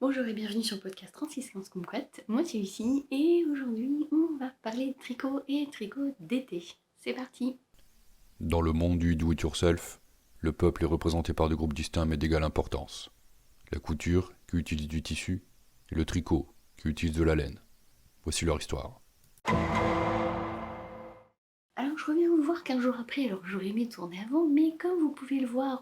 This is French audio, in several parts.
Bonjour et bienvenue sur le podcast 3615 Kumquat. Moi c'est Lucie et aujourd'hui on va parler de tricot et tricot d'été. C'est parti. Dans le monde du do-it-yourself, le peuple est représenté par deux groupes distincts mais d'égale importance. La couture, qui utilise du tissu, et le tricot, qui utilise de la laine. Voici leur histoire. Alors je reviens vous voir 15 jours après, alors j'aurais aimé tourner avant, mais comme vous pouvez le voir,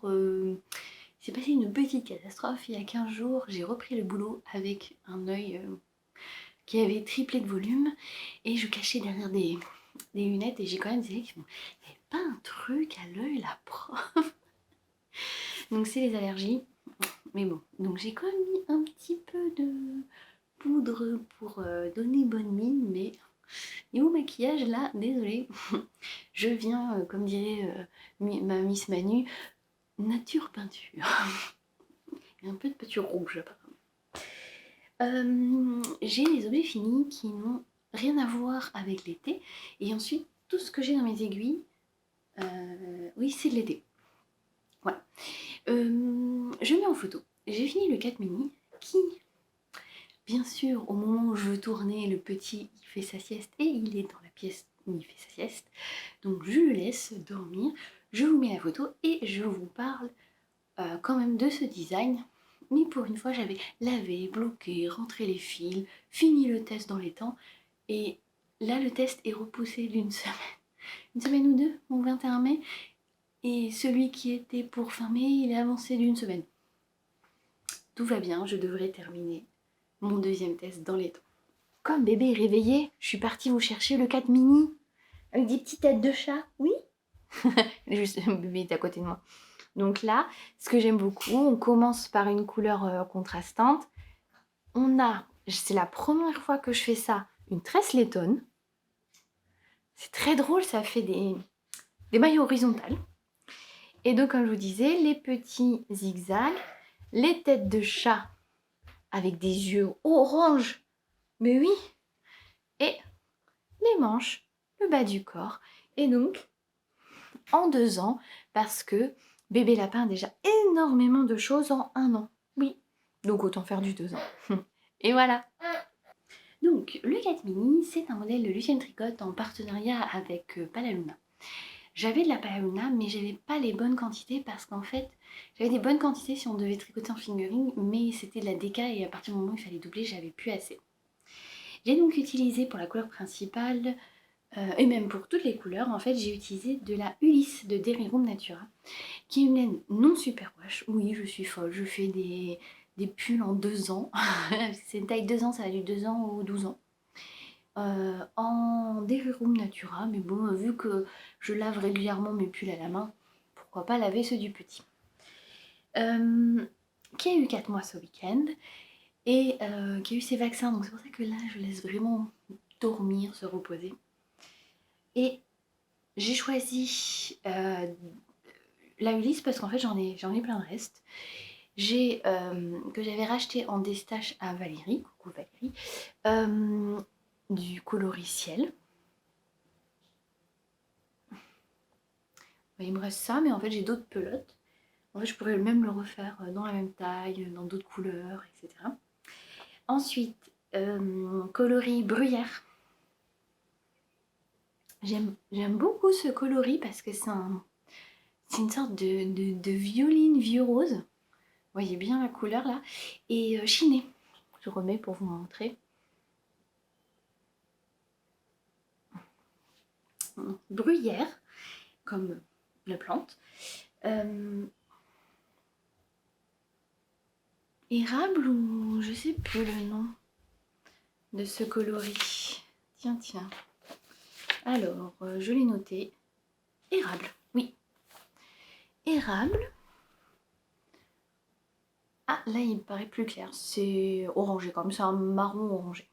c'est passé une petite catastrophe. Il y a 15 jours, j'ai repris le boulot avec un œil qui avait triplé de volume et je cachais derrière des lunettes et j'ai quand même des élèves qui font « Mais pas un truc à l'œil la prof ?» Donc c'est les allergies. Mais bon, donc j'ai quand même mis un petit peu de poudre pour donner bonne mine, mais niveau maquillage, là, désolée, je viens, comme dirait ma Miss Manu, nature peinture. Et un peu de peinture rouge, apparemment. J'ai les objets finis qui n'ont rien à voir avec l'été. Et ensuite, tout ce que j'ai dans mes aiguilles, oui, c'est de l'été. Voilà. Je mets en photo. J'ai fini le 4 mini qui, bien sûr, au moment où je tournais, le petit il fait sa sieste et il est dans la pièce où il fait sa sieste. Donc je le laisse dormir, je vous mets la photo et je vous parle quand même de ce design. Mais pour une fois, j'avais lavé, bloqué, rentré les fils, fini le test dans les temps. Et là, le test est repoussé d'une semaine. Une semaine ou deux, au 21 mai. Et celui qui était pour fin mai, il est avancé d'une semaine. Tout va bien, je devrais terminer mon deuxième test dans les temps. Comme bébé est réveillé, je suis partie vous chercher le 4 mini avec des petites têtes de chat, oui. Juste, bébé est à côté de moi. Donc là, ce que j'aime beaucoup, on commence par une couleur contrastante. On a, c'est la première fois que je fais ça, une tresse lettonne. C'est très drôle, ça fait des mailles horizontales. Et donc, comme je vous disais, les petits zigzags, les têtes de chat avec des yeux orange, mais oui, et les manches, le bas du corps. Et donc, en 2 ans, parce que bébé lapin a déjà énormément de choses en 1 an. Oui, donc autant faire du 2 ans. Et voilà. Donc, le 4 mini, c'est un modèle de Lucien Tricotte en partenariat avec Palaluna. J'avais de la Palaluna, mais j'avais pas les bonnes quantités parce qu'en fait, j'avais des bonnes quantités si on devait tricoter en fingering, mais c'était de la DK et à partir du moment où il fallait doubler, j'avais plus assez. J'ai donc utilisé pour la couleur principale, et même pour toutes les couleurs, en fait, j'ai utilisé de la Ulysse de Dairy Room Natura, qui est une laine non superwash. Oui, je suis folle, je fais des pulls en 2 ans. C'est une taille 2 ans, ça va du 2 ans ou 12 ans. En Dairy Room Natura, mais bon, vu que je lave régulièrement mes pulls à la main, pourquoi pas laver ceux du petit. Qui a eu 4 mois ce week-end et qui a eu ses vaccins, donc c'est pour ça que là je laisse vraiment dormir, se reposer. Et j'ai choisi la Ulysse parce qu'en fait j'en ai plein de restes. Que j'avais racheté en déstache à Valérie, coucou Valérie, du coloris ciel. Il me reste ça, mais en fait j'ai d'autres pelotes. En fait je pourrais même le refaire dans la même taille, dans d'autres couleurs, etc. Ensuite, coloris bruyère. J'aime beaucoup ce coloris parce que c'est une sorte de violine vieux rose. Vous voyez bien la couleur là. Et chiné. Je remets pour vous montrer. Bruyère, comme la plante. Érable ou je sais plus le nom de ce coloris. Tiens. Alors, je l'ai noté. Érable, oui. Érable. Ah, là, il me paraît plus clair. C'est orangé, comme c'est un marron orangé.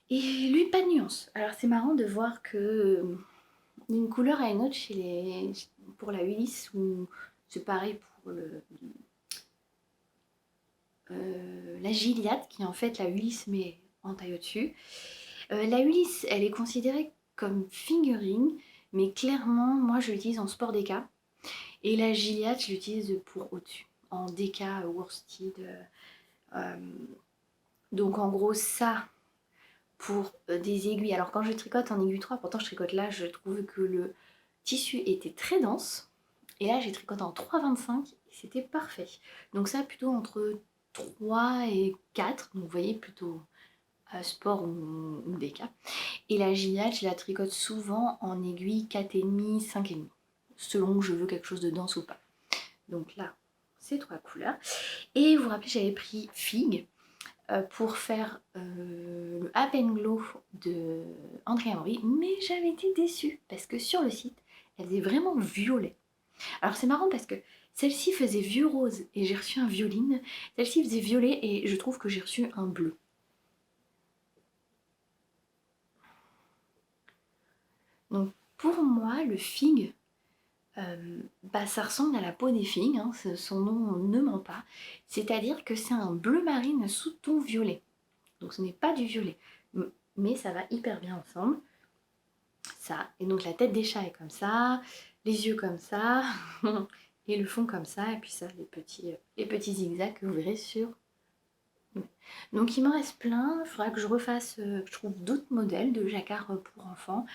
Et lui, pas de nuance. Alors, c'est marrant de voir que d'une couleur à une autre pour la Ulysse, ou c'est pareil pour la Gilliatt, qui est en fait la Ulysse, mais en taille au-dessus. La Ulysse, elle est considérée comme fingering, mais clairement, moi, je l'utilise en sport DK. Et la Gilliatt, je l'utilise pour au-dessus, en déca worsted. Donc en gros ça pour des aiguilles. Alors quand je tricote en aiguille 3, pourtant je tricote là, je trouve que le tissu était très dense. Et là j'ai tricoté en 3,25 et c'était parfait. Donc ça plutôt entre 3 et 4, donc vous voyez plutôt sport ou déca. Et la Gilliatt, je la tricote souvent en aiguille 4,5, 5,5, selon que je veux quelque chose de dense ou pas. Donc là, ces 3 couleurs. Et vous vous rappelez, j'avais pris Figue pour faire le Up and Glow de Andrea Henry, mais j'avais été déçue parce que sur le site, elle faisait vraiment violet. Alors c'est marrant parce que celle-ci faisait vieux rose et j'ai reçu un violine, celle-ci faisait violet et je trouve que j'ai reçu un bleu. Donc pour moi, le figue, ça ressemble à la peau des figues, hein, son nom ne ment pas. C'est-à-dire que c'est un bleu marine sous ton violet. Donc ce n'est pas du violet, mais ça va hyper bien ensemble. Ça, et donc la tête des chats est comme ça, les yeux comme ça, et le fond comme ça, et puis ça, les petits zigzags que vous verrez sur. Donc il m'en reste plein, il faudra que je refasse, je trouve d'autres modèles de jacquard pour enfants.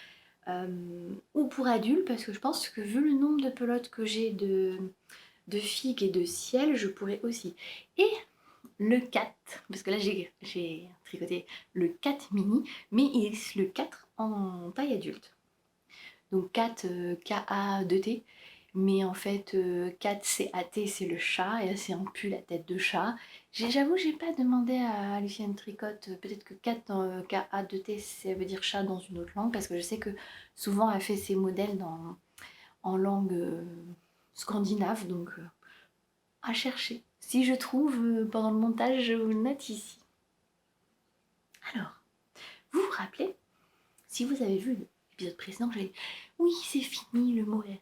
Ou pour adultes, parce que je pense que vu le nombre de pelotes que j'ai de figues et de ciel, je pourrais aussi. Et le 4, parce que là j'ai tricoté le 4 mini, mais il existe le 4 en taille adulte. Donc 4 KA2T, mais en fait 4 CAT c'est le chat, et c'est un pull à tête de chat. J'avoue, j'ai pas demandé à Lucienne Tricotte, peut-être que 4 KA2T ça veut dire chat dans une autre langue, parce que je sais que souvent elle fait ses modèles en langue scandinave, donc à chercher. Si je trouve pendant le montage, je vous le note ici. Alors, vous vous rappelez, si vous avez vu l'épisode précédent, j'avais dit oui, c'est fini le mohair.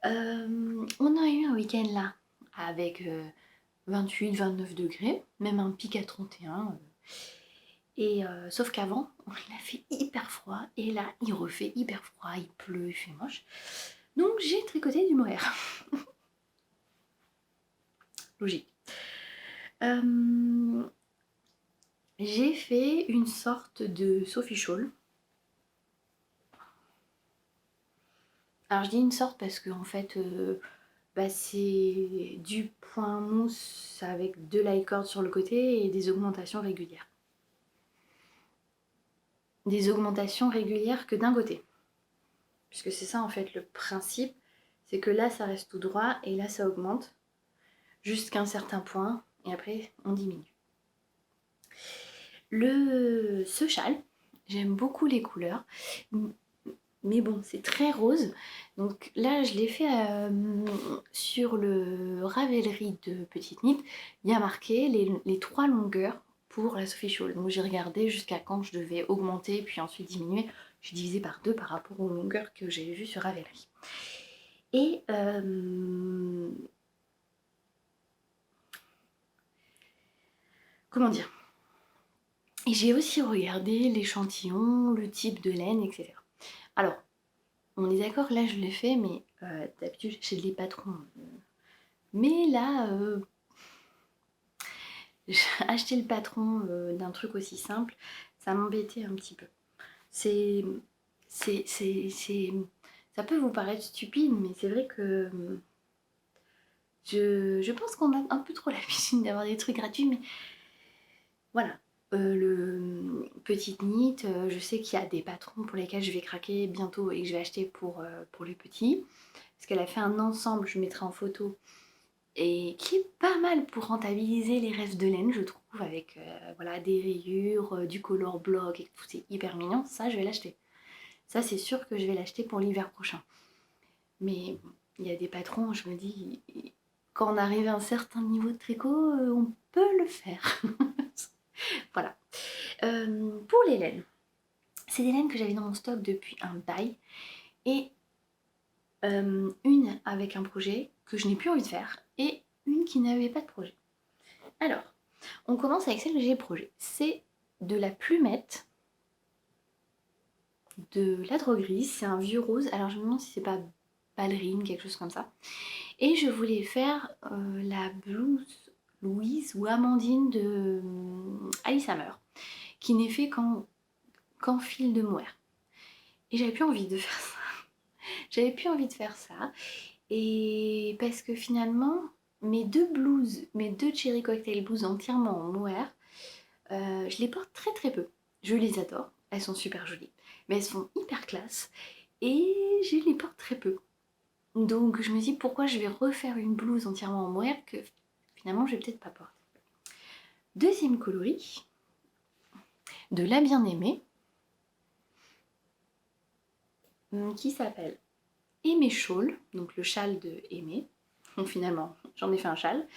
On a eu un week-end là avec 28-29 degrés, même un pic à 31. Et sauf qu'avant, il a fait hyper froid et là, il refait hyper froid, il pleut, il fait moche. Donc j'ai tricoté du mohair. Logique. J'ai fait une sorte de Sophie Shawl. Alors je dis une sorte parce que en fait c'est du point mousse avec de l'ail-cord sur le côté et des augmentations régulières. Des augmentations régulières que d'un côté. Puisque c'est ça en fait le principe, c'est que là ça reste tout droit et là ça augmente jusqu'à un certain point et après on diminue. Ce châle, j'aime beaucoup les couleurs, mais bon, c'est très rose. Donc là, je l'ai fait sur le Ravelry de Petite Knit. Il y a marqué les 3 longueurs pour la Sophie Shawl. Donc j'ai regardé jusqu'à quand je devais augmenter puis ensuite diminuer. J'ai divisé par 2 par rapport aux longueurs que j'avais vues sur Ravelry. Et comment dire? Et j'ai aussi regardé l'échantillon, le type de laine, etc. Alors, on est d'accord, là je l'ai fait, mais d'habitude j'ai des patrons. Mais là, j'ai acheté le patron d'un truc aussi simple, ça m'embêtait un petit peu. Ça peut vous paraître stupide, mais c'est vrai que je pense qu'on a un peu trop l'habitude d'avoir des trucs gratuits, mais voilà. Le Petite Knit, je sais qu'il y a des patrons pour lesquels je vais craquer bientôt et que je vais acheter pour les petits. Parce qu'elle a fait un ensemble, je mettrai en photo, et qui est pas mal pour rentabiliser les rêves de laine, je trouve, avec voilà, des rayures, du color block et tout, c'est hyper mignon. Ça, je vais l'acheter. Ça, c'est sûr que je vais l'acheter pour l'hiver prochain. Mais il y a des patrons, je me dis, quand on arrive à un certain niveau de tricot, on peut le faire. Voilà. Pour les laines, c'est des laines que j'avais dans mon stock depuis un bail. Et une avec un projet que je n'ai plus envie de faire et une qui n'avait pas de projet. Alors, on commence avec celle que j'ai projet. C'est de la plumette de la droguerie. C'est un vieux rose. Alors je me demande si c'est pas ballerine, quelque chose comme ça. Et je voulais faire la blouse Louise ou Amandine de Alice Hammer, qui n'est fait qu'en fil de mohair. Et j'avais plus envie de faire ça. J'avais plus envie de faire ça. Et parce que finalement, mes deux Cherry Cocktail blouses entièrement en mohair, je les porte très très peu. Je les adore, elles sont super jolies, mais elles sont hyper classe et je les porte très peu. Donc je me dis pourquoi je vais refaire une blouse entièrement en mohair que finalement je vais peut-être pas porter. Deuxième coloris de La Bien-Aimée qui s'appelle Aimé Shawl, donc le châle de Aimé. Donc finalement j'en ai fait un châle.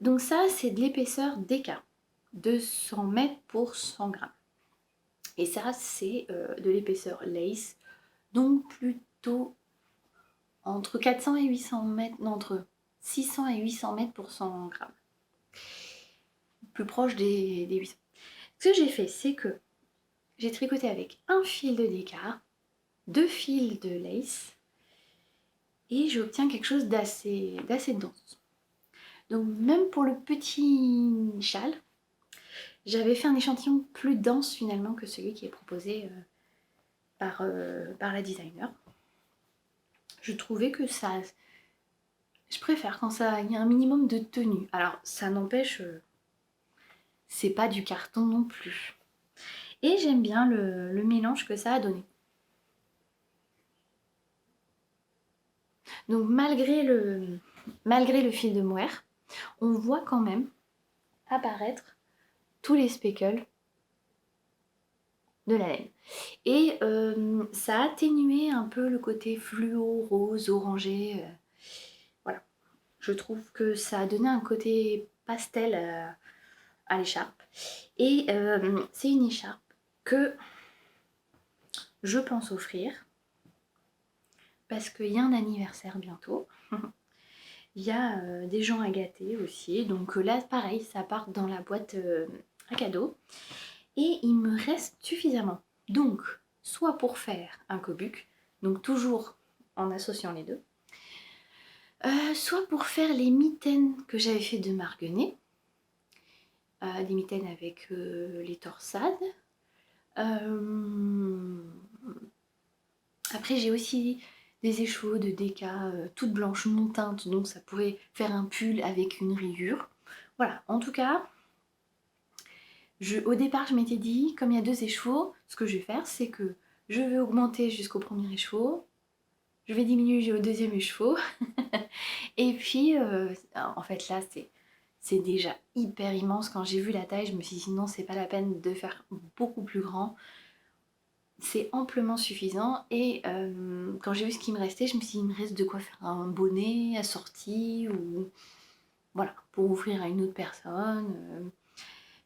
Donc ça c'est de l'épaisseur DK, 200 mètres pour 100 grammes. Et ça c'est de l'épaisseur lace, donc plutôt entre 400 et 800 mètres, non, entre 600 et 800 mètres pour 100 grammes. Plus proche des 800. Ce que j'ai fait, c'est que j'ai tricoté avec un fil de décart, 2 fils de lace, et j'obtiens quelque chose d'assez dense. Donc même pour le petit châle, j'avais fait un échantillon plus dense finalement que celui qui est proposé par la designer. Je trouvais que ça... Je préfère quand il y a un minimum de tenue. Alors ça n'empêche... c'est pas du carton non plus. Et j'aime bien le mélange que ça a donné. Donc malgré le fil de mohair, on voit quand même apparaître tous les speckles de la laine. Et ça a atténué un peu le côté fluo, rose, orangé. Voilà. Je trouve que ça a donné un côté pastel à l'écharpe. Et c'est une écharpe que je pense offrir parce qu'il y a un anniversaire bientôt. Il y a des gens à gâter aussi. Donc là, pareil, ça part dans la boîte à cadeaux. Et il me reste suffisamment. Donc, soit pour faire un cobuc, donc toujours en associant les deux, soit pour faire les mitaines que j'avais fait de Marguenet. Des mitaines avec les torsades. Après, j'ai aussi des échos de déca toutes blanches non teintes, donc ça pourrait faire un pull avec une rayure. Voilà, en tout cas, au départ, je m'étais dit, comme il y a 2 écheveaux, ce que je vais faire, c'est que je vais augmenter jusqu'au premier écheveau, je vais diminuer au deuxième écheveau, et puis, en fait, là, c'est déjà hyper immense. Quand j'ai vu la taille, je me suis dit, non, c'est pas la peine de faire beaucoup plus grand. C'est amplement suffisant. Et quand j'ai vu ce qui me restait, je me suis dit, il me reste de quoi faire un bonnet assorti, ou voilà, pour offrir à une autre personne.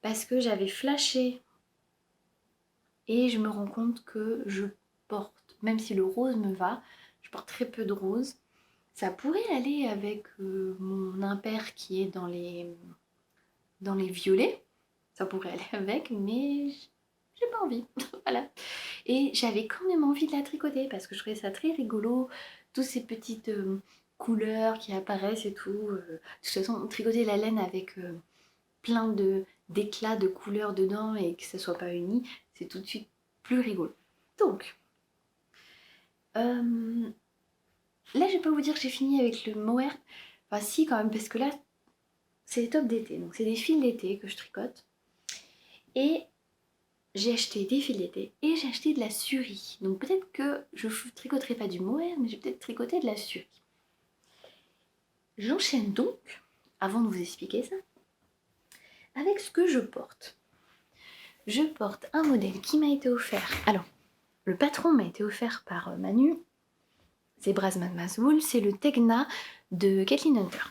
Parce que j'avais flashé et je me rends compte que je porte, même si le rose me va, je porte très peu de rose. Ça pourrait aller avec mon impair qui est dans les violets. Ça pourrait aller avec, mais j'ai pas envie. Voilà. Et j'avais quand même envie de la tricoter parce que je trouvais ça très rigolo. Toutes ces petites couleurs qui apparaissent et tout. De toute façon, tricoter la laine avec plein d'éclats de couleurs dedans et que ça soit pas uni, c'est tout de suite plus rigolo. Donc, là je vais pas vous dire que j'ai fini avec le mohair. Enfin si quand même, parce que là c'est les tops d'été, donc c'est des fils d'été que je tricote. Et j'ai acheté des fils d'été et j'ai acheté de la surie. Donc peut-être que je tricoterai pas du mohair, mais j'ai peut-être tricoté de la surie. J'enchaîne donc, avant de vous expliquer ça, avec ce que je porte. Je porte un modèle qui m'a été offert. Alors, le patron m'a été offert par Manu. C'est Brasman Maswool, c'est le Tegna de Kathleen Hunter.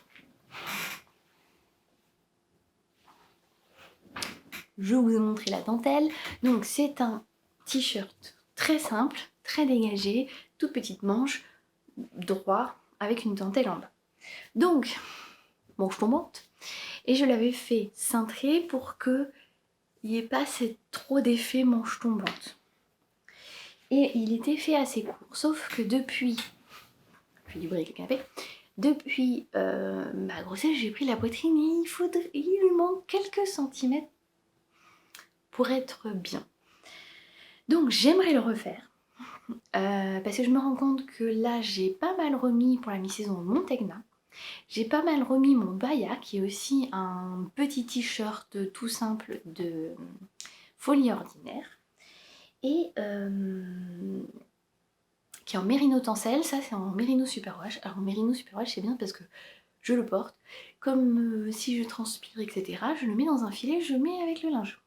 Je vous ai montré la dentelle. Donc c'est un t-shirt très simple, très dégagé, toute petite manche, droit, avec une dentelle en bas. Donc, manche tombante. Et je l'avais fait cintrer pour qu'il n'y ait pas trop d'effet manche tombante. Et il était fait assez court. Sauf que depuis... Je fais du bruit avec le canapé. depuis ma grossesse, j'ai pris la poitrine et il lui manque quelques centimètres pour être bien. Donc j'aimerais le refaire. Parce que je me rends compte que là, j'ai pas mal remis pour la mi-saison mon Tegna. J'ai pas mal remis mon baya, qui est aussi un petit t-shirt tout simple de Folie Ordinaire. Et qui est en mérino tencel, ça c'est en mérino superwash. Alors en mérino superwash c'est bien parce que je le porte, comme si je transpire etc, je le mets dans un filet, je le mets avec le linge.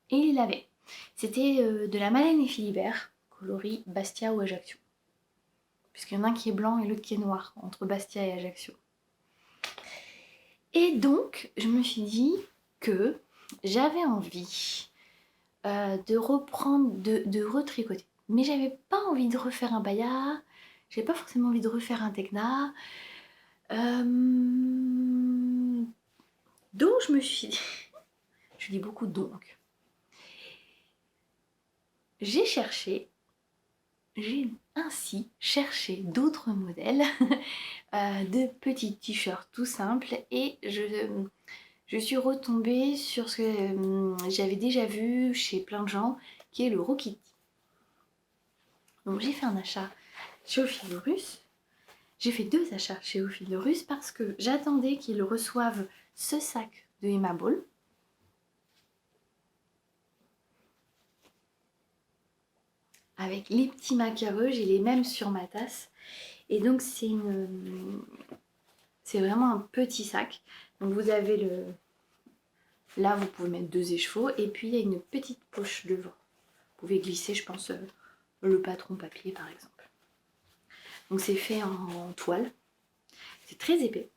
Et il l'avait. C'était de la Malène et Philibert, coloris Bastia ou Ajaccio. Puisqu'il y en a un qui est blanc et l'autre qui est noir, entre Bastia et Ajaccio. Et donc, je me suis dit que j'avais envie de reprendre, de retricoter. Mais j'avais pas envie de refaire un baya, j'avais pas forcément envie de refaire un Tegna. Donc je me suis dit, je dis beaucoup donc. J'ai ainsi cherché d'autres modèles de petits t-shirts tout simples et je suis retombée sur ce que j'avais déjà vu chez plein de gens, qui est le Rokiti. Donc j'ai fait un achat chez Ophilorus. J'ai fait 2 achats chez Ophilorus parce que j'attendais qu'ils reçoivent ce sac de Emma Ball. Avec les petits macareux, j'ai les mêmes sur ma tasse. Et donc c'est vraiment un petit sac. Donc vous avez le... Là vous pouvez mettre 2 échevaux et puis il y a une petite poche devant. Vous pouvez glisser je pense le patron papier par exemple. Donc c'est fait en toile. C'est très épais.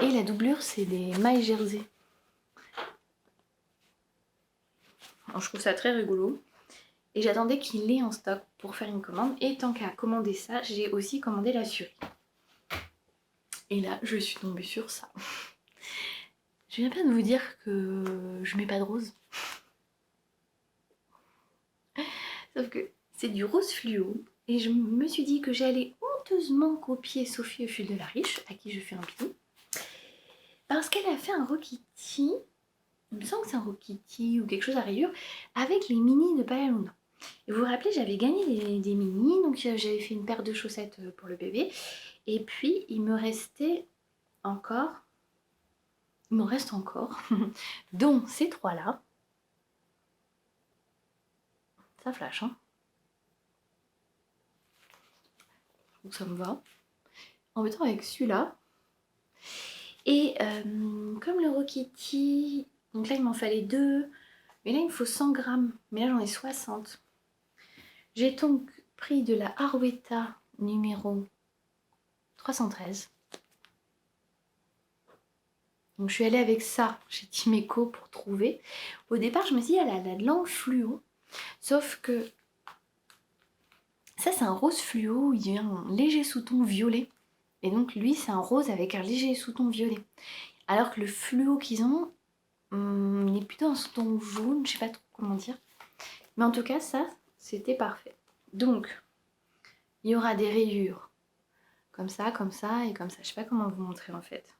Et la doublure c'est des mailles jersey. Alors, je trouve ça très rigolo. Et j'attendais qu'il ait en stock pour faire une commande. Et tant qu'à commander ça, j'ai aussi commandé la Suri. Et là, je suis tombée sur ça. Je viens pas de vous dire que je mets pas de rose. Sauf que c'est du rose fluo. Et je me suis dit que j'allais honteusement copier Sophie au fil de la riche, à qui je fais un bisou. Parce qu'elle a fait un Rokiti, il me semble que c'est un Rokiti ou quelque chose à rayures, avec les mini de Palaluna. Et vous vous rappelez, j'avais gagné des mini, donc j'avais fait une paire de chaussettes pour le bébé. Et puis, il me reste encore, dont ces 3-là. Ça flash, hein. Donc ça me va. En mettant avec celui-là. Et comme le Rokiti, donc là il m'en fallait 2, mais là il me faut 100 grammes, mais là j'en ai 60. J'ai donc pris de la Arwetta numéro 313. Donc je suis allée avec ça chez Timeco pour trouver. Au départ je me suis dit elle a de langue fluo, sauf que ça c'est un rose fluo, il y a un léger sous-ton violet. Et donc lui c'est un rose avec un léger sous-ton violet. Alors que le fluo qu'ils ont, il est plutôt un sous-ton jaune, je sais pas trop comment dire. Mais en tout cas ça c'était parfait. Donc il y aura des rayures comme ça et comme ça. Je sais pas comment vous montrer en fait.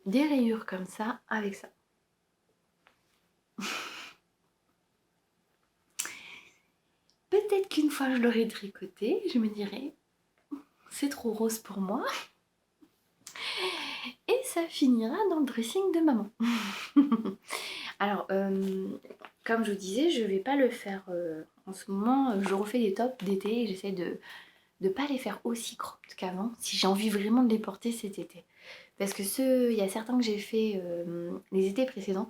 Des rayures comme ça avec ça. Peut-être qu'une fois je l'aurai tricoté, je me dirai c'est trop rose pour moi. Et ça finira dans le dressing de maman. Alors, comme je vous disais, je vais pas le faire en ce moment. Je refais des tops d'été et j'essaie de ne pas les faire aussi cropped qu'avant, si j'ai envie vraiment de les porter cet été. Parce que il y a certains que j'ai fait les étés précédents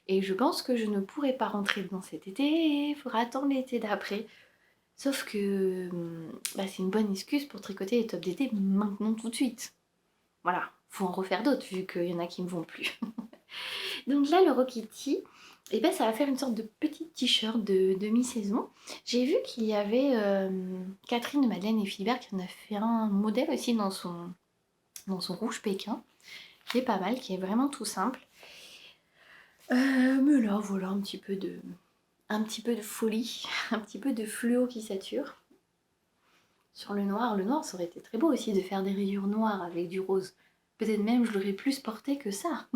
et je pense que je ne pourrai pas rentrer dedans cet été et il faudra attendre l'été d'après. Sauf que c'est une bonne excuse pour tricoter les tops d'été maintenant tout de suite. Voilà, faut en refaire d'autres vu qu'il y en a qui ne vont plus. Donc là le Rokiti, et ça va faire une sorte de petit t-shirt de mi-saison. J'ai vu qu'il y avait Catherine de Madeleine et Philibert qui en a fait un modèle aussi dans son rouge Pékin, qui est pas mal, qui est vraiment tout simple. Mais là voilà un petit peu de folie, un petit peu de fluo qui sature. sur le noir ça aurait été très beau aussi de faire des rayures noires avec du rose. Peut-être même je l'aurais plus porté que ça.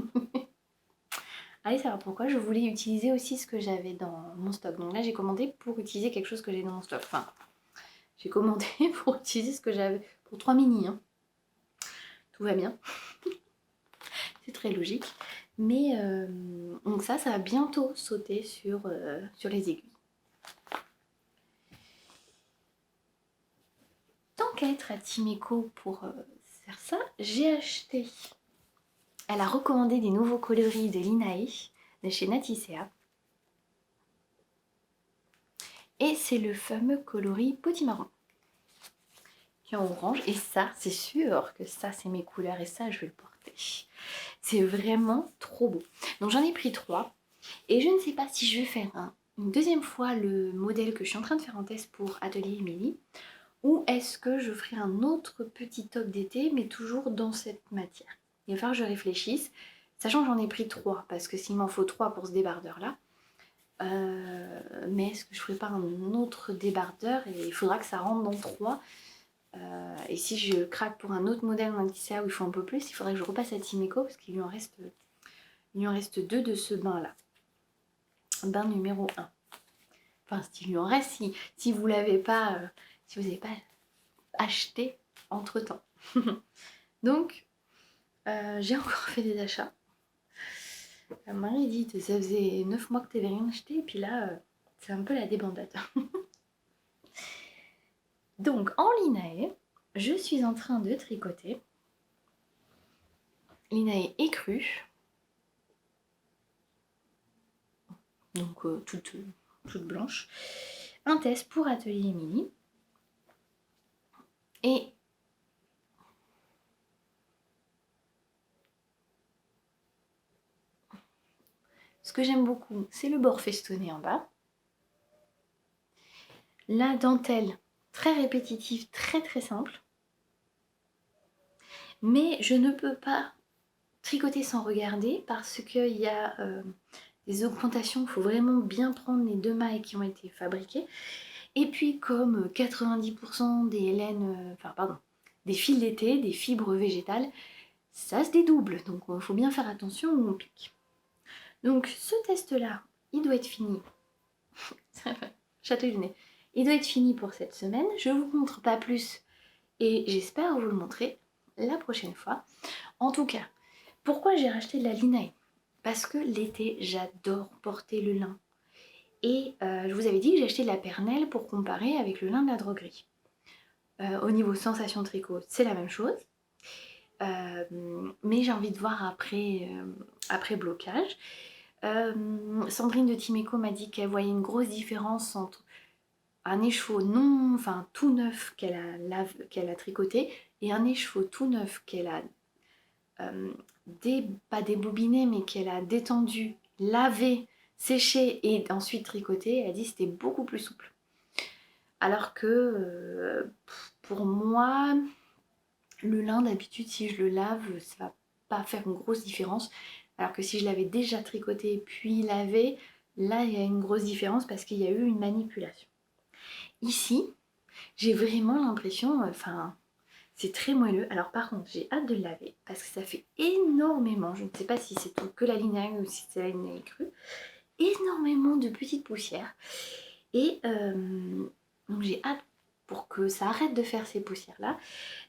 Allez savoir pourquoi, je voulais utiliser aussi ce que j'avais dans mon stock. Donc là j'ai commandé pour utiliser quelque chose que j'ai dans mon stock. Enfin, j'ai commandé pour utiliser ce que j'avais pour 3 mini. Hein. Tout va bien. C'est très logique. Mais donc ça va bientôt sauter sur les aiguilles. Tant qu'à être à Timeco pour faire ça, j'ai acheté. Elle a recommandé des nouveaux coloris de Linae de chez Naticea. Et c'est le fameux coloris potimarron qui est en orange. Et ça, c'est sûr que ça, c'est mes couleurs et ça, je vais le porter. C'est vraiment trop beau. Donc j'en ai pris 3. Et je ne sais pas si je vais faire une deuxième fois le modèle que je suis en train de faire en test pour Atelier Émilie. Ou est-ce que je ferai un autre petit top d'été, mais toujours dans cette matière. Il va falloir que je réfléchisse, sachant que j'en ai pris 3, parce que s'il m'en faut 3 pour ce débardeur-là, mais est-ce que je ferai pas un autre débardeur et il faudra que ça rentre dans 3. Et si je craque pour un autre modèle en Naticea où il faut un peu plus, il faudrait que je repasse à Timeco, parce qu'il lui en reste 2 de ce bain-là. Bain numéro 1. Enfin, s'il lui en reste, si vous l'avez pas... si vous n'avez pas acheté entre temps. Donc, j'ai encore fait des achats. Marie dit ça faisait 9 mois que tu n'avais rien acheté, et puis là, c'est un peu la débandade. Donc, en Linae, je suis en train de tricoter. Linae écrue. Donc, toute blanche. Un test pour Atelier Émilie. Et ce que j'aime beaucoup, c'est le bord festonné en bas. La dentelle, très répétitive, très très simple. Mais je ne peux pas tricoter sans regarder parce qu'il y a des augmentations, il faut vraiment bien prendre les 2 mailles qui ont été fabriquées. Et puis comme 90% des laines, des fils d'été, des fibres végétales, ça se dédouble. Donc il faut bien faire attention où on pique. Donc ce test-là, il doit être fini. Chatouille le nez. Il doit être fini pour cette semaine. Je vous montre pas plus et j'espère vous le montrer la prochaine fois. En tout cas, pourquoi j'ai racheté de la Linae? Parce que l'été, j'adore porter le lin. Et je vous avais dit que j'ai acheté de la Pernelle pour comparer avec le lin de la droguerie. Au niveau sensation tricot, c'est la même chose. Mais j'ai envie de voir après blocage. Sandrine de Timeco m'a dit qu'elle voyait une grosse différence entre un écheveau tout neuf qu'elle a tricoté et un écheveau tout neuf qu'elle a pas débobiné mais qu'elle a détendu, lavé, séché et ensuite tricoté. Elle a dit que c'était beaucoup plus souple. Alors que pour moi, le lin d'habitude si je le lave, ça va pas faire une grosse différence. Alors que si je l'avais déjà tricoté puis lavé, là il y a une grosse différence parce qu'il y a eu une manipulation. Ici, j'ai vraiment l'impression, c'est très moelleux. Alors par contre, j'ai hâte de le laver parce que ça fait énormément, je ne sais pas si c'est que la Linae ou si c'est la Linae crue, énormément de petites poussières. Et donc j'ai hâte pour que ça arrête de faire ces poussières-là.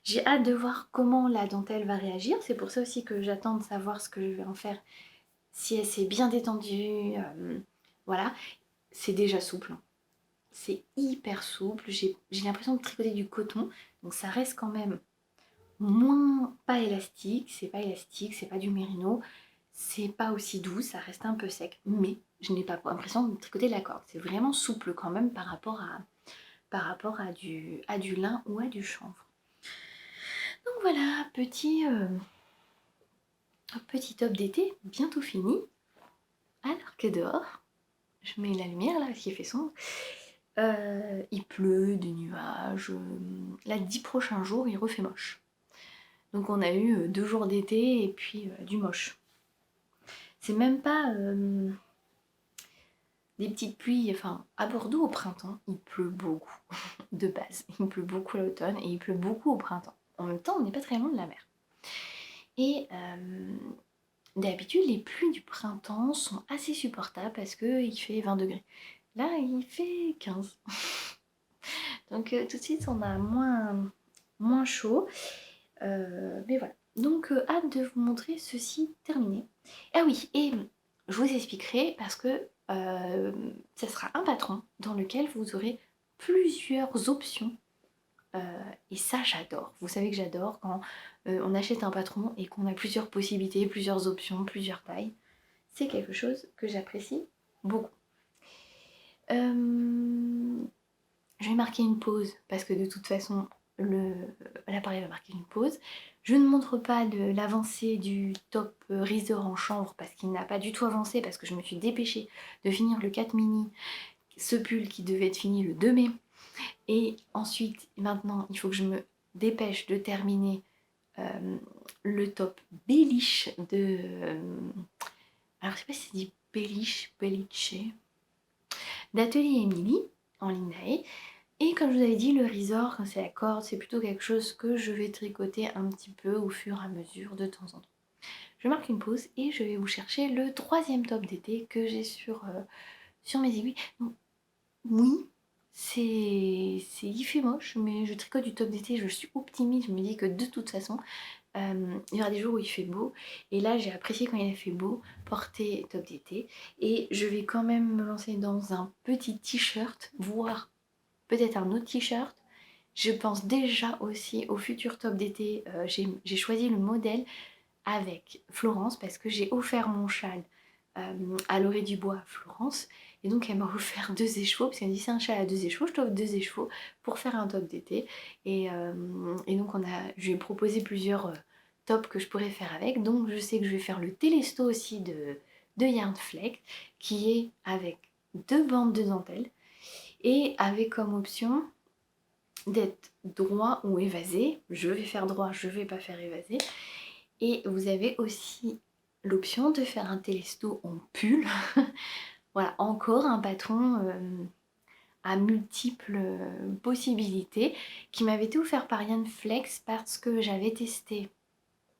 J'ai hâte de voir comment la dentelle va réagir. C'est pour ça aussi que j'attends de savoir ce que je vais en faire. Si elle s'est bien détendue, voilà. C'est déjà souple. C'est hyper souple. J'ai l'impression de tricoter du coton. Donc ça reste quand même moins pas élastique. C'est pas élastique, c'est pas du mérino. C'est pas aussi doux, ça reste un peu sec. Mais je n'ai pas l'impression de tricoter de la corde. C'est vraiment souple quand même par rapport à du lin ou à du chanvre. Donc voilà, petit top d'été, bientôt fini. Alors que dehors, je mets la lumière là parce qu'il fait sombre. Il pleut, des nuages. Là, 10 prochains jours, il refait moche. Donc on a eu 2 jours d'été et puis du moche. C'est même pas des petites pluies, enfin à Bordeaux au printemps, il pleut beaucoup de base. Il pleut beaucoup à l'automne et il pleut beaucoup au printemps. En même temps, on n'est pas très loin de la mer. Et d'habitude, les pluies du printemps sont assez supportables parce qu'il fait 20 degrés. Là, il fait 15. Donc tout de suite, on a moins chaud. Mais voilà. Donc hâte de vous montrer ceci terminé. Ah oui, et je vous expliquerai parce que ça sera un patron dans lequel vous aurez plusieurs options. Et ça, j'adore. Vous savez que j'adore quand on achète un patron et qu'on a plusieurs possibilités, plusieurs options, plusieurs tailles. C'est quelque chose que j'apprécie beaucoup. Je vais marquer une pause parce que de toute façon, l'appareil va marquer une pause. Je ne montre pas l'avancée du top riseur en chanvre parce qu'il n'a pas du tout avancé parce que je me suis dépêchée de finir le 4 mini, ce pull qui devait être fini le 2 mai. Et ensuite, maintenant, il faut que je me dépêche de terminer le top Belliche de... alors, je sais pas si c'est dit Belliche, d'Atelier Emily en Linnae. Et comme je vous avais dit, le risor, quand c'est la corde, c'est plutôt quelque chose que je vais tricoter un petit peu au fur et à mesure de temps en temps. Je marque une pause et je vais vous chercher le 3e top d'été que j'ai sur mes aiguilles. Donc, oui, il fait moche, mais je tricote du top d'été, je suis optimiste, je me dis que de toute façon, il y aura des jours où il fait beau. Et là, j'ai apprécié quand il a fait beau, porter top d'été. Et je vais quand même me lancer dans un petit t-shirt, voire peut-être un autre t-shirt. Je pense déjà aussi au futur top d'été. J'ai choisi le modèle avec Florence parce que j'ai offert mon châle à Lorée Dubois à Florence. Et donc elle m'a offert 2 écheveaux, parce qu'elle me dit c'est un châle à 2 écheveaux, je t'offre 2 écheveaux pour faire un top d'été. Et donc je lui ai proposé plusieurs tops que je pourrais faire avec. Donc je sais que je vais faire le télesto aussi de Yarn Flex, qui est avec 2 bandes de dentelle et avec comme option d'être droit ou évasé. Je vais faire droit, je vais pas faire évasé. Et vous avez aussi l'option de faire un télesto en pull. Voilà, encore un patron à multiples possibilités qui m'avait été offert par Yarn Flex parce que j'avais testé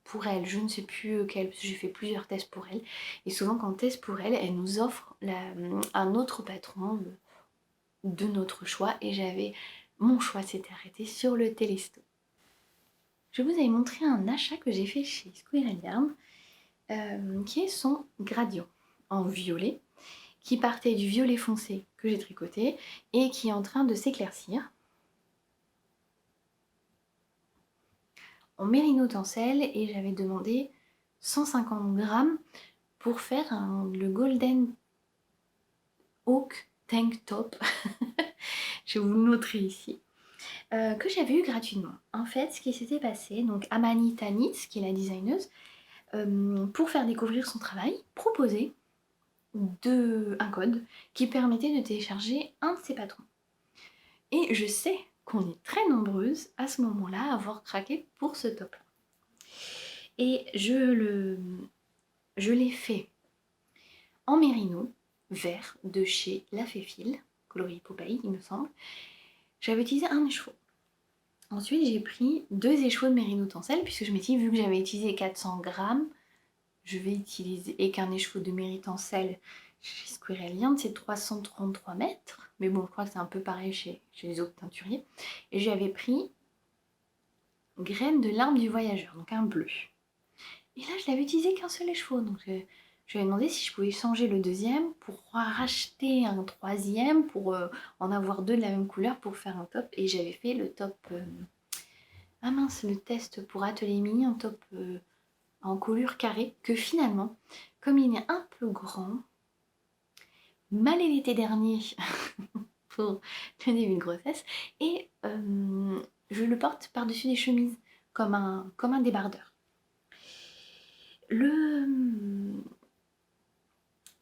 pour elle, je ne sais plus quelle, parce que j'ai fait plusieurs tests pour elle. Et souvent quand on teste pour elle, elle nous offre un autre patron de notre choix. Et mon choix s'était arrêté sur le télesto. Je vous avais montré un achat que j'ai fait chez Squirrel Yarn, qui est son gradient en violet, qui partait du violet foncé que j'ai tricoté et qui est en train de s'éclaircir. En mérino tencel, et j'avais demandé 150 grammes pour faire le Golden Oak Tank Top. Je vous le montrer ici. Que j'avais eu gratuitement. En fait, ce qui s'était passé, donc Amani Tanitz, qui est la designeuse, pour faire découvrir son travail, proposait un code qui permettait de télécharger un de ses patrons. Et je sais qu'on est très nombreuses à ce moment-là à avoir craqué pour ce top-là. Et je l'ai fait en mérino vert de chez La Féfile, coloris Popeye, il me semble. J'avais utilisé un écheveau. Ensuite, j'ai pris 2 écheveaux de mérino tencel, puisque je m'étais dit, vu que j'avais utilisé 400 grammes, je vais utiliser, et qu'un écheveau de mérino tencel chez Squirrel Yarn, c'est 333 mètres. Mais bon, je crois que c'est un peu pareil chez les autres teinturiers. Et j'avais pris graines de l'arbre du voyageur, donc un bleu. Et là, je l'avais utilisé qu'un seul écheveau, donc je lui ai demandé si je pouvais changer le 2e pour racheter un 3e, pour en avoir 2 de la même couleur pour faire un top. Et j'avais fait le top... ah mince, le test pour Atelier Mini, un top en colure carrée, que finalement, comme il est un peu grand, mal l'été dernier pour le début de grossesse, et je le porte par-dessus des chemises, comme un débardeur.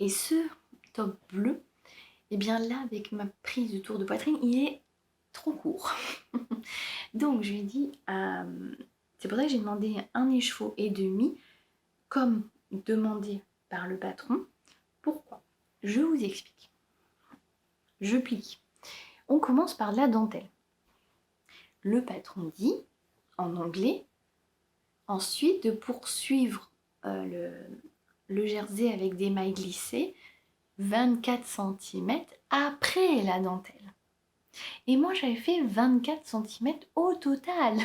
Et ce top bleu, et bien là, avec ma prise de tour de poitrine, il est trop court. Donc je lui ai dit, c'est pour ça que j'ai demandé un écheveau et demi, comme demandé par le patron. Pourquoi? Je vous explique. je plie. On commence par la dentelle. Le patron dit, en anglais, ensuite de poursuivre le jersey avec des mailles glissées 24 cm après la dentelle. Et moi j'avais fait 24 cm au total,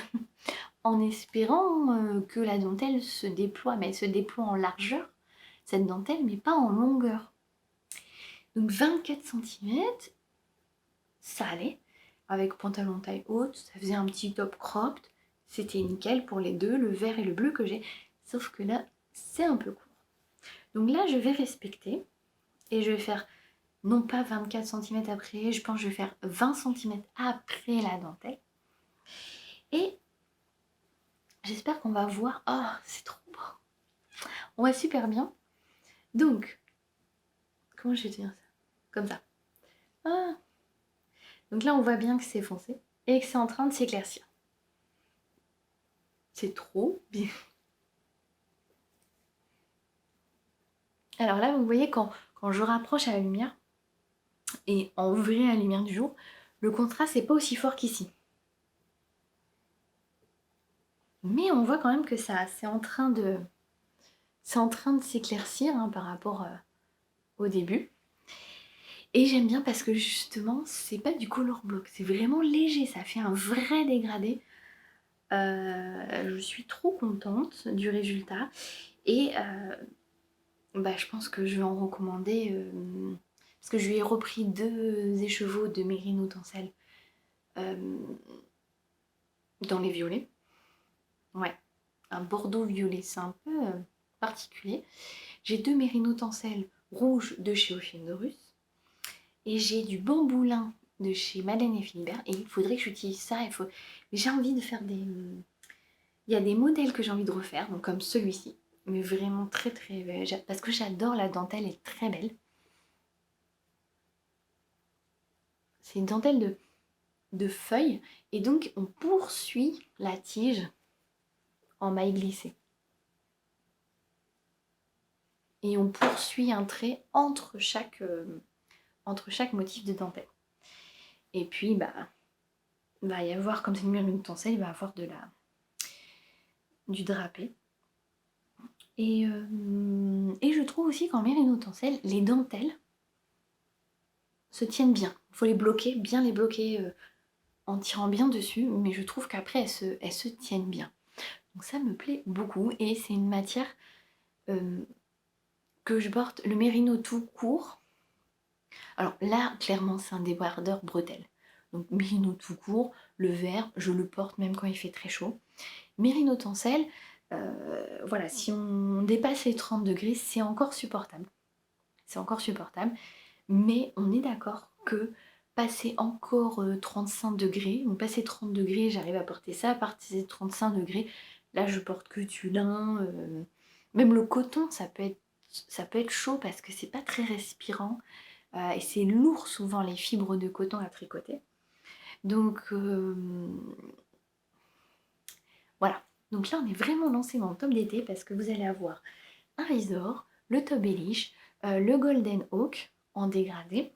en espérant que la dentelle se déploie, mais elle se déploie en largeur, cette dentelle, mais pas en longueur. Donc 24 cm, ça allait, avec pantalon taille haute, ça faisait un petit top cropped, c'était nickel pour les deux, le vert et le bleu que j'ai, sauf que là, c'est un peu court. Donc là, je vais respecter, et je vais faire, non pas 24 cm après, je pense que je vais faire 20 cm après la dentelle. Et j'espère qu'on va voir, oh, c'est trop beau, on voit super bien. Donc, comment je vais dire ça? Comme ça. Ah. Donc là, on voit bien que c'est foncé et que c'est en train de s'éclaircir. C'est trop bien. Alors là, vous voyez, quand je rapproche à la lumière, et en vrai à la lumière du jour, le contraste n'est pas aussi fort qu'ici. Mais on voit quand même que c'est en train de s'éclaircir hein, par rapport au début. Et j'aime bien parce que justement, c'est pas du color block, c'est vraiment léger, ça fait un vrai dégradé. Je suis trop contente du résultat et je pense que je vais en recommander parce que je lui ai repris 2 écheveaux de Mérino Tencel dans les violets. Ouais, un bordeaux violet, c'est un peu particulier. J'ai 2 Mérino Tencel rouges de chez Ophiendorus et j'ai du bamboulin de chez Madeleine et Philibert et il faudrait que j'utilise ça. J'ai envie de faire des... Il y a des modèles que j'ai envie de refaire, donc comme celui-ci, mais vraiment très parce que j'adore la dentelle, elle est très belle. C'est une dentelle de feuilles et donc on poursuit la tige en maille glissée. Et on poursuit un trait entre chaque motif de dentelle. Et puis, il va y avoir, comme c'est une mérino tencel, il va y avoir du drapé. Et je trouve aussi qu'en mérino tencel, les dentelles se tiennent bien. Il faut bien les bloquer en tirant bien dessus, mais je trouve qu'après, elles se tiennent bien. Donc ça me plaît beaucoup et c'est une matière que je porte, le mérino tout court. Alors là, clairement, c'est un débardeur bretelle. Donc mérino tout court, le vert, je le porte même quand il fait très chaud. Mérino tencel, voilà, si on dépasse les 30 degrés, c'est encore supportable. C'est encore supportable, mais on est d'accord que passer encore 35 degrés, donc passer 30 degrés, j'arrive à porter ça, à partir de 35 degrés, là je porte que du lin, même le coton, ça peut être chaud parce que c'est pas très respirant, et c'est lourd souvent les fibres de coton à tricoter. Donc voilà. Donc là on est vraiment lancé dans le top d'été parce que vous allez avoir un Risor, le top Elish, le Golden Oak en dégradé.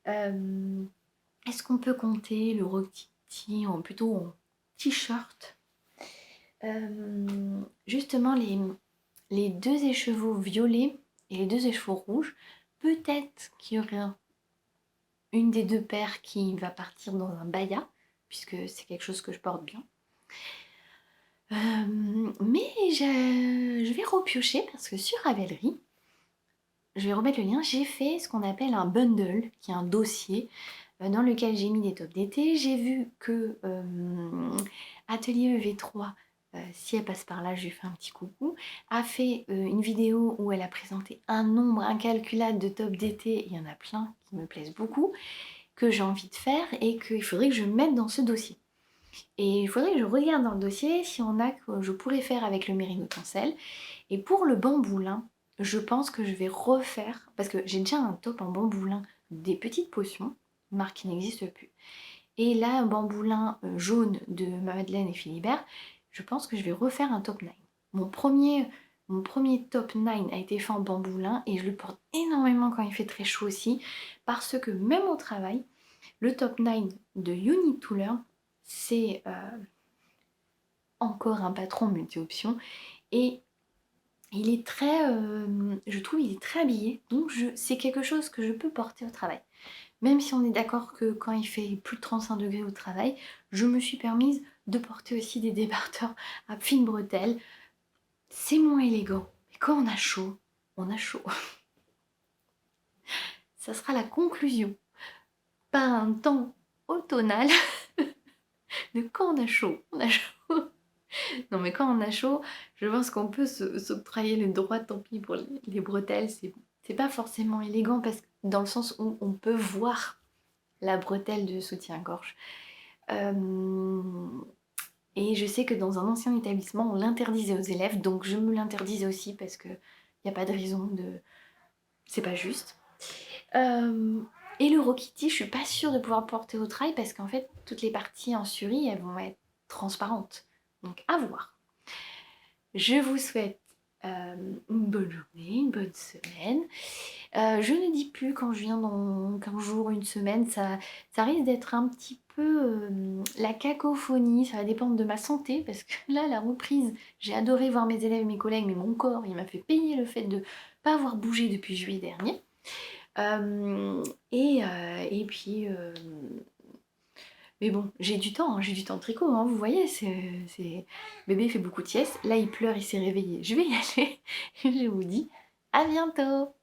Est-ce qu'on peut compter le Roctiti plutôt en t-shirt? Justement les 2 écheveaux violets et les 2 écheveaux rouges, peut-être qu'il y aura une des 2 paires qui va partir dans un baya, puisque c'est quelque chose que je porte bien. Mais je vais repiocher parce que sur Ravelry, je vais remettre le lien, j'ai fait ce qu'on appelle un bundle, qui est un dossier dans lequel j'ai mis des tops d'été. J'ai vu que Atelier EV3, si elle passe par là, je lui fais un petit coucou, a fait une vidéo où elle a présenté un nombre incalculable de tops d'été. Il y en a plein qui me plaisent beaucoup, que j'ai envie de faire et qu'il faudrait que je mette dans ce dossier. Et il faudrait que je regarde dans le dossier si on a que je pourrais faire avec le Mérino Tencel. Et pour le bamboulin, je pense que je vais refaire, parce que j'ai déjà un top en bamboulin des petites potions, marque qui n'existe plus. Et là, un bamboulin jaune de Madeleine et Philibert, je pense que je vais refaire un top 9. Mon premier Mon premier top 9 a été fait en bamboulin et je le porte énormément quand il fait très chaud aussi parce que même au travail, le top 9 de You Need to Learn, c'est encore un patron multi-option et il est très, je trouve, il est très habillé, donc c'est quelque chose que je peux porter au travail. Même si on est d'accord que quand il fait plus de 35 degrés au travail, je me suis permise de porter aussi des débardeurs à fines bretelles. C'est moins élégant. Mais quand on a chaud, on a chaud. Ça sera la conclusion. Pas un temps automnal de quand on a chaud. On a chaud. Non mais quand on a chaud, je pense qu'on peut s'octroyer le droit, tant pis pour les bretelles. C'est pas forcément élégant parce que dans le sens où on peut voir la bretelle de soutien-gorge. Et je sais que dans un ancien établissement, on l'interdisait aux élèves, donc je me l'interdisais aussi parce qu'il n'y a pas de raison de... C'est pas juste. Et le Rokiti, je suis pas sûre de pouvoir le porter au travail parce qu'en fait, toutes les parties en suri, elles vont être transparentes. Donc à voir. Je vous souhaite une bonne journée, une bonne semaine. Je ne dis plus quand je viens dans 15 jours, une semaine, ça risque d'être un petit peu la cacophonie, ça va dépendre de ma santé, parce que là, la reprise, j'ai adoré voir mes élèves et mes collègues, mais mon corps, il m'a fait payer le fait de ne pas avoir bougé depuis juillet dernier. Et puis... mais bon, j'ai du temps, hein, j'ai du temps de tricot, hein, vous voyez, bébé fait beaucoup de siestes, là il pleure, il s'est réveillé. Je vais y aller, je vous dis à bientôt.